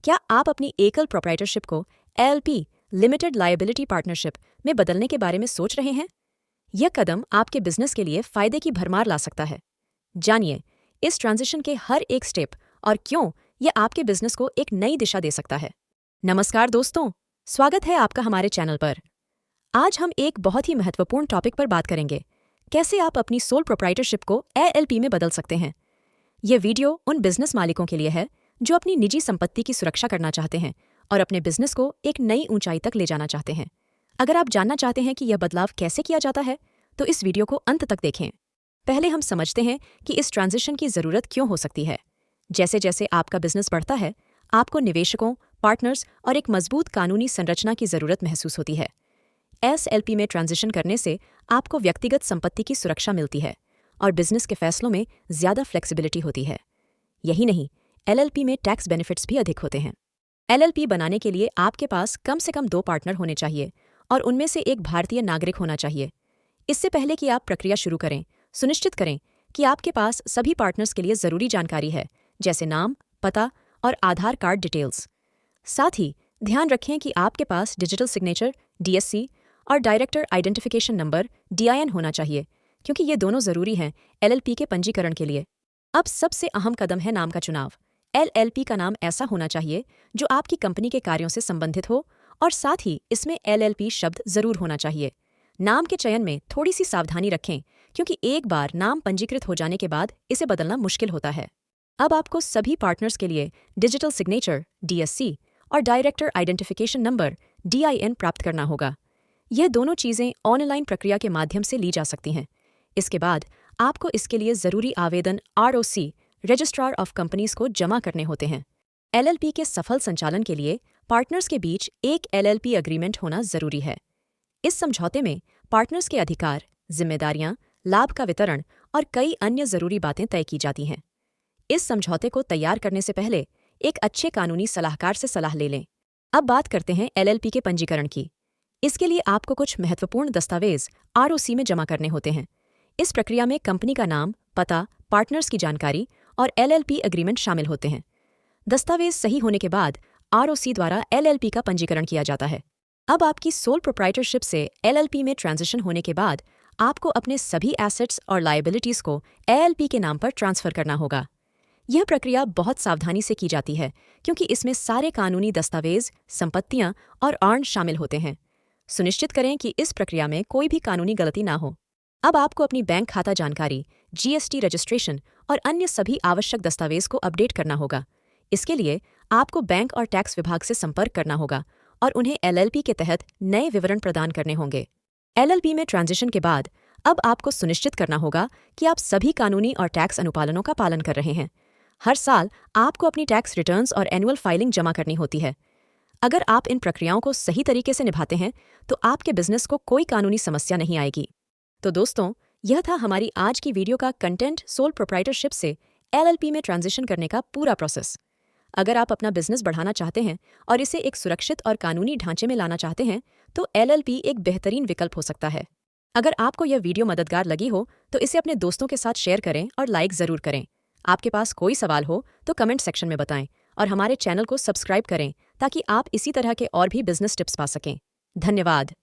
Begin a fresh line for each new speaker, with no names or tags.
क्या आप अपनी एकल प्रोप्राइटरशिप को एलएलपी लिमिटेड लायबिलिटी पार्टनरशिप में बदलने के बारे में सोच रहे हैं? यह कदम आपके बिजनेस के लिए फायदे की भरमार ला सकता है। जानिए इस ट्रांजिशन के हर एक स्टेप और क्यों यह आपके बिजनेस को एक नई दिशा दे सकता है। नमस्कार दोस्तों, स्वागत है आपका हमारे चैनल पर। आज हम एक बहुत ही महत्वपूर्ण टॉपिक पर बात करेंगे, कैसे आप अपनी सोल प्रोप्राइटरशिप को एलएलपी में बदल सकते हैं। यह वीडियो उन बिजनेस मालिकों के लिए है जो अपनी निजी संपत्ति की सुरक्षा करना चाहते हैं और अपने बिजनेस को एक नई ऊंचाई तक ले जाना चाहते हैं। अगर आप जानना चाहते हैं कि यह बदलाव कैसे किया जाता है, तो इस वीडियो को अंत तक देखें। पहले हम समझते हैं कि इस ट्रांजिशन की जरूरत क्यों हो सकती है। जैसे जैसे आपका बिजनेस बढ़ता है, आपको निवेशकों, पार्टनर्स और एक मजबूत कानूनी संरचना की जरूरत महसूस होती है। एसएलपी में ट्रांजिशन करने से आपको व्यक्तिगत संपत्ति की सुरक्षा मिलती है और बिजनेस के फैसलों में ज्यादा फ्लेक्सिबिलिटी होती है। यही नहीं, एलएलपी में टैक्स बेनिफिट्स भी अधिक होते हैं। एलएलपी बनाने के लिए आपके पास कम से कम 2 पार्टनर होने चाहिए और उनमें से एक भारतीय नागरिक होना चाहिए। इससे पहले कि आप प्रक्रिया शुरू करें, सुनिश्चित करें कि आपके पास सभी पार्टनर्स के लिए जरूरी जानकारी है, जैसे नाम, पता और आधार कार्ड डिटेल्स। साथ ही ध्यान रखें कि आपके पास डिजिटल सिग्नेचर डीएससी और डायरेक्टर आइडेंटिफिकेशन नंबर डीआईएन होना चाहिए, क्योंकि ये दोनों जरूरी हैं एलएलपी के पंजीकरण के लिए। अब सबसे अहम कदम है नाम का चुनाव। एलएलपी का नाम ऐसा होना चाहिए जो आपकी कंपनी के कार्यों से संबंधित हो और साथ ही इसमें एलएलपी शब्द जरूर होना चाहिए। नाम के चयन में थोड़ी सी सावधानी रखें, क्योंकि एक बार नाम पंजीकृत हो जाने के बाद इसे बदलना मुश्किल होता है। अब आपको सभी पार्टनर्स के लिए डिजिटल सिग्नेचर डीएससी और डायरेक्टर आइडेंटिफिकेशन नंबर डीआईएन प्राप्त करना होगा। यह दोनों चीजें ऑनलाइन प्रक्रिया के माध्यम से ली जा सकती हैं। इसके बाद आपको इसके लिए जरूरी आवेदन आरओसी रजिस्ट्रार ऑफ कंपनीज को जमा करने होते हैं। एलएलपी के सफल संचालन के लिए पार्टनर्स के बीच एक एलएलपी एग्रीमेंट होना जरूरी है। इस समझौते में पार्टनर्स के अधिकार, जिम्मेदारियां, लाभ का वितरण और कई अन्य जरूरी बातें तय की जाती हैं। इस समझौते को तैयार करने से पहले एक अच्छे कानूनी सलाहकार से सलाह ले लें। अब बात करते हैं एलएलपी के पंजीकरण की। इसके लिए आपको कुछ महत्वपूर्ण दस्तावेज आरओसी में जमा करने होते हैं। इस प्रक्रिया में कंपनी का नाम, पता, पार्टनर्स की जानकारी और एलएलपी एग्रीमेंट शामिल होते हैं। दस्तावेज सही होने के बाद आरओसी द्वारा एलएलपी का पंजीकरण किया जाता है। अब आपकी सोल प्रोप्राइटरशिप से एलएलपी में ट्रांजिशन होने के बाद आपको अपने सभी एसेट्स और लायबिलिटीज को एलएलपी के नाम पर ट्रांसफर करना होगा। यह प्रक्रिया बहुत सावधानी से की जाती है, क्योंकि इसमें सारे कानूनी दस्तावेज, संपत्तियां और अर्न शामिल होते हैं। सुनिश्चित करें कि इस प्रक्रिया में कोई भी कानूनी गलती ना हो। अब आपको अपनी बैंक खाता जानकारी, जीएसटी रजिस्ट्रेशन और अन्य सभी आवश्यक दस्तावेज को अपडेट करना होगा। इसके लिए आपको बैंक और टैक्स विभाग से संपर्क करना होगा और उन्हें एलएलपी के तहत नए विवरण प्रदान करने होंगे। एलएलपी में ट्रांजिशन के बाद अब आपको सुनिश्चित करना होगा कि आप सभी कानूनी और टैक्स अनुपालनों का पालन कर रहे हैं। हर साल आपको अपनी टैक्स रिटर्न्स और एनुअल फाइलिंग जमा करनी होती है। अगर आप इन प्रक्रियाओं को सही तरीके से निभाते हैं, तो आपके बिजनेस को कोई कानूनी समस्या नहीं आएगी। तो दोस्तों, यह था हमारी आज की वीडियो का कंटेंट, सोल प्रोप्राइटरशिप से एलएलपी में ट्रांजिशन करने का पूरा प्रोसेस। अगर आप अपना बिजनेस बढ़ाना चाहते हैं और इसे एक सुरक्षित और कानूनी ढांचे में लाना चाहते हैं, तो एलएलपी एक बेहतरीन विकल्प हो सकता है। अगर आपको यह वीडियो मददगार लगी हो, तो इसे अपने दोस्तों के साथ शेयर करें और लाइक जरूर करें। आपके पास कोई सवाल हो तो कमेंट सेक्शन में बताएं और हमारे चैनल को सब्सक्राइब करें, ताकि आप इसी तरह के और भी बिजनेस टिप्स पा सकें। धन्यवाद।